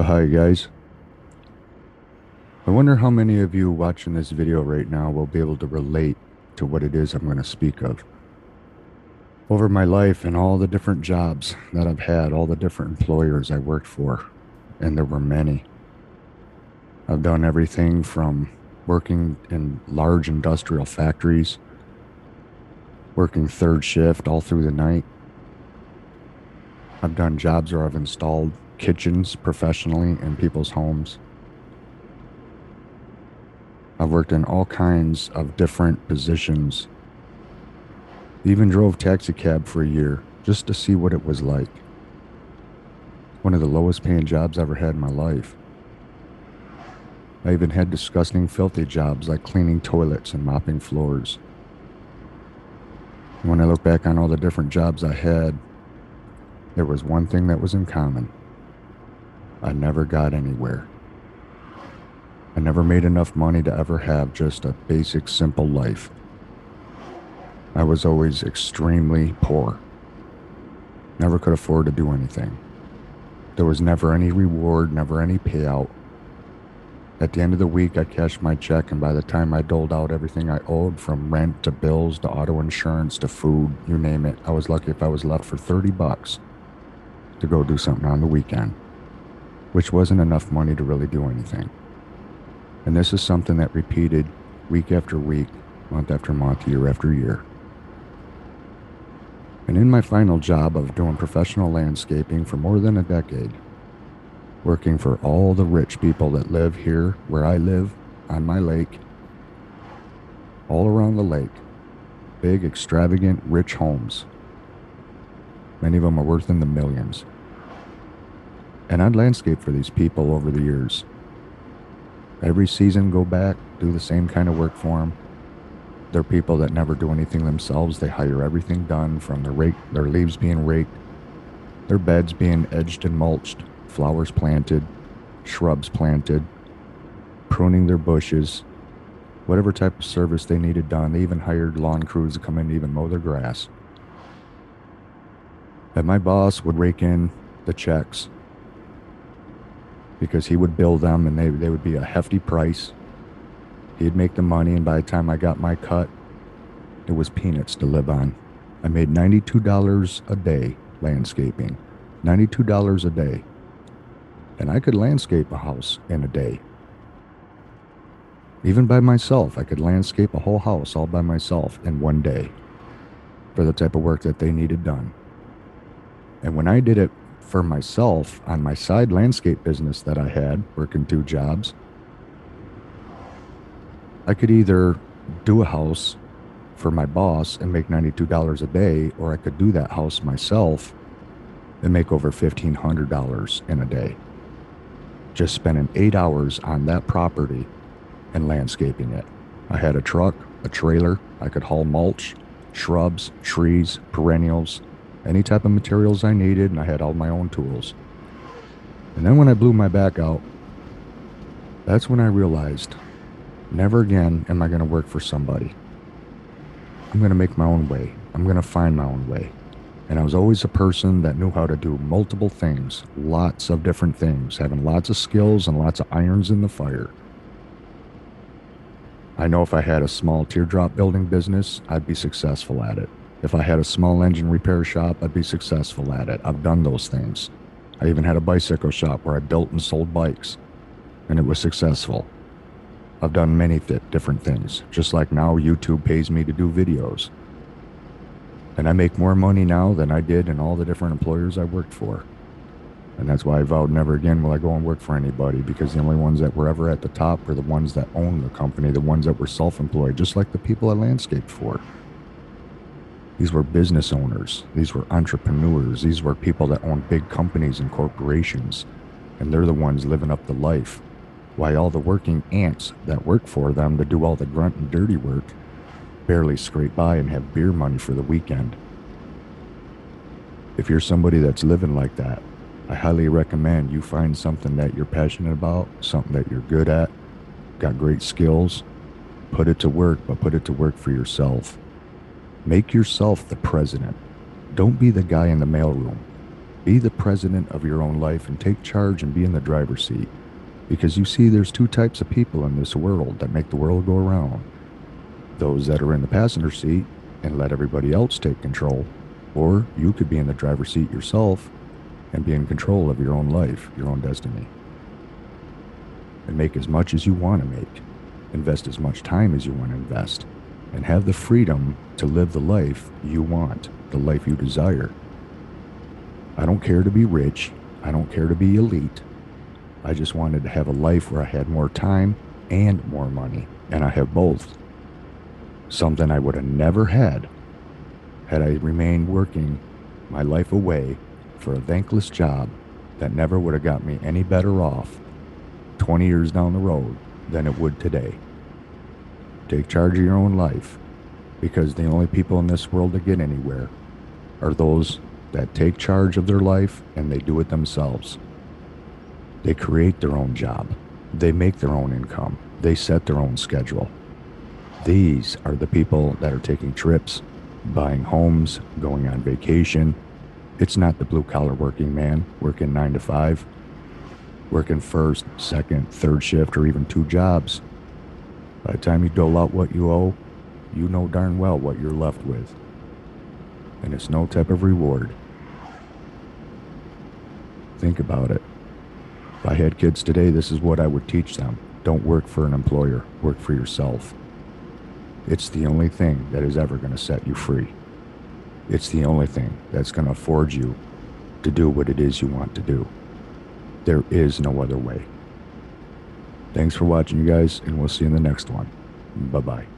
Hi guys. I wonder how many of you watching this video right now will be able to relate to what it is I'm going to speak of. Over my life and all the different jobs that I've had, all the different employers I worked for, and there were many. I've done everything from working in large industrial factories, working third shift all through the night. I've done jobs where I've installed kitchens professionally in people's homes. I've worked in all kinds of different positions. Even drove taxi cab for a year just to see what it was like. One of the lowest paying jobs I ever had in my life. I even had disgusting, filthy jobs like cleaning toilets and mopping floors. When I look back on all the different jobs I had, there was one thing that was in common. I never got anywhere. I never made enough money to ever have just a basic, simple life. I was always extremely poor. Never could afford to do anything. There was never any reward, never any payout. At the end of the week, I cashed my check, and by the time I doled out everything I owed, from rent to bills to auto insurance to food, you name it, I was lucky if I was left for 30 bucks to go do something on the weekend, which wasn't enough money to really do anything. And this is something that repeated week after week, month after month, year after year. And in my final job of doing professional landscaping for more than a decade, working for all the rich people that live here where I live on my lake, all around the lake, big, extravagant, rich homes. Many of them are worth in the millions. And I'd landscape for these people over the years. Every season, go back, do the same kind of work for them. They're people that never do anything themselves. They hire everything done, from their leaves being raked, their beds being edged and mulched, flowers planted, shrubs planted, pruning their bushes, whatever type of service they needed done. They even hired lawn crews to come in and even mow their grass. And my boss would rake in the checks because he would bill them, and they would be a hefty price. He'd make the money, and by the time I got my cut, it was peanuts to live on. I made $92 a day landscaping. $92 a day. And I could landscape a house in a day. Even by myself, I could landscape a whole house all by myself in one day for the type of work that they needed done. And when I did it for myself on my side landscape business that I had, working two jobs, I could either do a house for my boss and make $92 a day, or I could do that house myself and make over $1,500 in a day. Just spending 8 hours on that property and landscaping it. I had a truck, a trailer. I could haul mulch, shrubs, trees, perennials, any type of materials I needed, and I had all my own tools. And then when I blew my back out, that's when I realized, never again am I going to work for somebody. I'm going to make my own way. I'm going to find my own way. And I was always a person that knew how to do multiple things, lots of different things, having lots of skills and lots of irons in the fire. I know if I had a small teardrop building business, I'd be successful at it. If I had a small engine repair shop, I'd be successful at it. I've done those things. I even had a bicycle shop where I built and sold bikes, and it was successful. I've done many different things, just like now YouTube pays me to do videos. And I make more money now than I did in all the different employers I worked for. And that's why I vowed never again will I go and work for anybody, because the only ones that were ever at the top were the ones that owned the company, the ones that were self-employed, just like the people I landscaped for. These were business owners. These were entrepreneurs. These were people that owned big companies and corporations. And they're the ones living up the life. Why all the working ants that work for them to do all the grunt and dirty work barely scrape by and have beer money for the weekend. If you're somebody that's living like that, I highly recommend you find something that you're passionate about, something that you're good at, got great skills. Put it to work, but put it to work for yourself. Make yourself the president. Don't be the guy in the mailroom. Be the president of your own life and take charge and be in the driver's seat. Because you see, there's two types of people in this world that make the world go around. Those that are in the passenger seat and let everybody else take control. Or you could be in the driver's seat yourself and be in control of your own life, your own destiny. And make as much as you want to make. Invest as much time as you want to invest. And have the freedom to live the life you want, the life you desire. I don't care to be rich. I don't care to be elite. I just wanted to have a life where I had more time and more money. And I have both. Something I would have never had I remained working my life away for a thankless job that never would have got me any better off 20 years down the road than it would today. Take charge of your own life, because the only people in this world that get anywhere are those that take charge of their life and they do it themselves. They create their own job. They make their own income. They set their own schedule. These are the people that are taking trips, buying homes, going on vacation. It's not the blue-collar working man working 9 to 5, working first, second, third shift, or even 2 jobs. By the time you dole out what you owe, you know darn well what you're left with. And it's no type of reward. Think about it. If I had kids today, this is what I would teach them. Don't work for an employer. Work for yourself. It's the only thing that is ever going to set you free. It's the only thing that's going to afford you to do what it is you want to do. There is no other way. Thanks for watching, you guys, and we'll see you in the next one. Bye-bye.